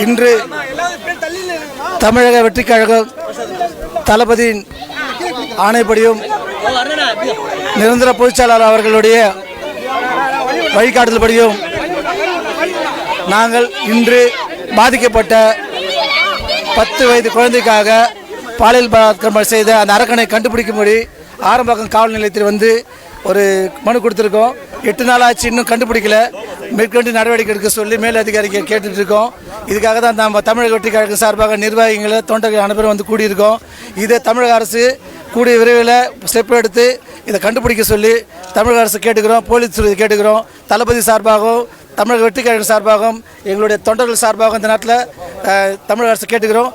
இன்று தமிழக வெற்றி கழகம் தளபதியின் ஆணைப்படியும் நிரந்தர பொதுச்செயலாளர் அவர்களுடைய வழிகாட்டுதல்படியும் நாங்கள் இன்று பாதிக்கப்பட்ட 10 வயது குழந்தைக்காக பாலியல் பலாத்காரம் செய்த அந்த அரக்கனை கண்டுபிடிக்கும்படி ஆரம்பாக்கம் காவல் நிலையத்தில் வந்து ஒரு மனு கொடுத்துருக்கோம். 8 நாள் ஆச்சு, இன்னும் கண்டுபிடிக்கல. மேற்கொண்டு நடவடிக்கை எடுக்க சொல்லி மேல் அதிகாரிகள் கேட்டுட்டு இருக்கோம். இதுக்காக தான் நம்ம தமிழக வெற்றி கழகம் சார்பாக நிர்வாகிகளை தொண்டர்கள் அனைவரும் வந்து கூடியிருக்கோம். இதை தமிழக அரசு கூடிய விரைவில் ஸ்டெப் எடுத்து இதை கண்டுபிடிக்க சொல்லி தமிழக அரசு கேட்டுக்கிறோம். போலீஸ் கேட்டுக்கிறோம். தளபதி சார்பாகவும் தமிழக வெற்றி கழகம் சார்பாகவும் எங்களுடைய தொண்டர்கள் சார்பாகவும் இந்த நாட்டில் தமிழக அரசு கேட்டுக்கிறோம்.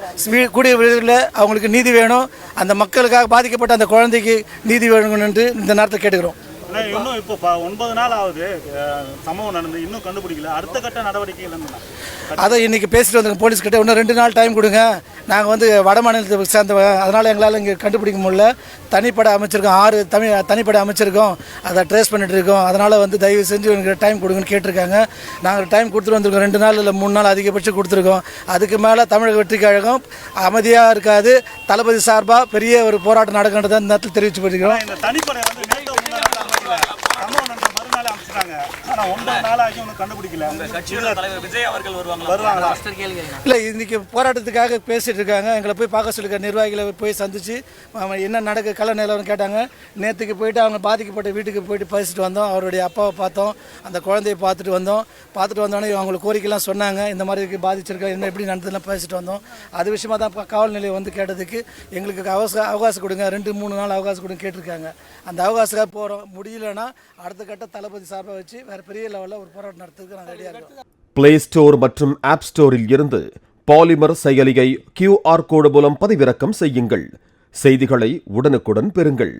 கூடிய விரைவில் அவங்களுக்கு நீதி வேணும். அந்த மக்களுக்காக பாதிக்கப்பட்ட அந்த குழந்தைக்கு நீதி வேணும் என்று இந்த நேரத்தில் கேட்டுக்கிறோம். இன்னும் இப்போ 9 நாள் ஆகுது சம்பவம் நடந்து, இன்னும் கண்டுபிடிக்கல. அடுத்த கட்ட நடவடிக்கை அதை இன்னைக்கு பேசிட்டு வந்திருக்கோம் போலீஸ்கிட்ட. இன்னும் 2 நாள் டைம் கொடுங்க. நாங்கள் வந்து வட மாநிலத்தை சேர்ந்தவங்க, அதனால் எங்களால் இங்கே கண்டுபிடிக்க முடியல. தனிப்படை அமைச்சிருக்கோம், 6 தனிப்படை அமைச்சிருக்கோம். அதை ட்ரேஸ் பண்ணிட்டு இருக்கோம். அதனால் வந்து தயவு செஞ்சு எனக்கு டைம் கொடுங்கன்னு கேட்டிருக்காங்க. நாங்கள் டைம் கொடுத்துட்டு வந்திருக்கோம். 2 நாள் இல்லை 3 நாள் அதிகபட்சம் கொடுத்துருக்கோம். அதுக்கு மேலே தமிழக வெற்றி கழகம் அமைதியாக இருக்காது. தளபதி சார்பாக பெரிய ஒரு போராட்டம் நடக்கின்றதை இந்த நேரத்தில் தெரிவித்து போயிருக்கிறோம். இல்லை, இன்னைக்கு போராட்டத்துக்காக பேசிட்டு இருக்காங்க. எங்களை போய் பார்க்க சொல்லிருக்க நிர்வாகிகளை போய் சந்திச்சு என்ன நடக்க கள நிலவரம் கேட்டாங்க. நேற்றுக்கு போயிட்டு அவங்க பாதிக்கப்பட்ட வீட்டுக்கு போயிட்டு பேசிட்டு வந்தோம். அவருடைய அப்பாவை பார்த்தோம், அந்த குழந்தையை பார்த்துட்டு வந்தோடனே அவங்களுக்கு கோரிக்கைலாம் சொன்னாங்க. இந்த மாதிரி பாதிச்சிருக்கா என்ன எப்படி நடந்ததுலாம் பேசிட்டு வந்தோம். அது விஷயமா தான் காவல் நிலையம் வந்து கேட்டதுக்கு எங்களுக்கு அவகாசம் கொடுங்க, 2-3 நாள் அவகாசம் கொடுங்க கேட்டிருக்காங்க. அந்த அவகாசத்துக்காக போகிறோம். முடியலன்னா அடுத்த கட்ட தளபதி சார்பாக வச்சு வேறு பெரிய லெவலில் ஒரு போராட்டம் நடத்துறதுக்கு நாங்கள் ரெடியாக இருக்கோம். பிளே ஸ்டோர் மற்றும் ஆப் ஸ்டோரில் இருந்து பாலிமர் செயலியை QR கோடு மூலம் பதிவிறக்கம் செய்யுங்கள். செய்திகளை உடனுக்குடன் பெறுங்கள்.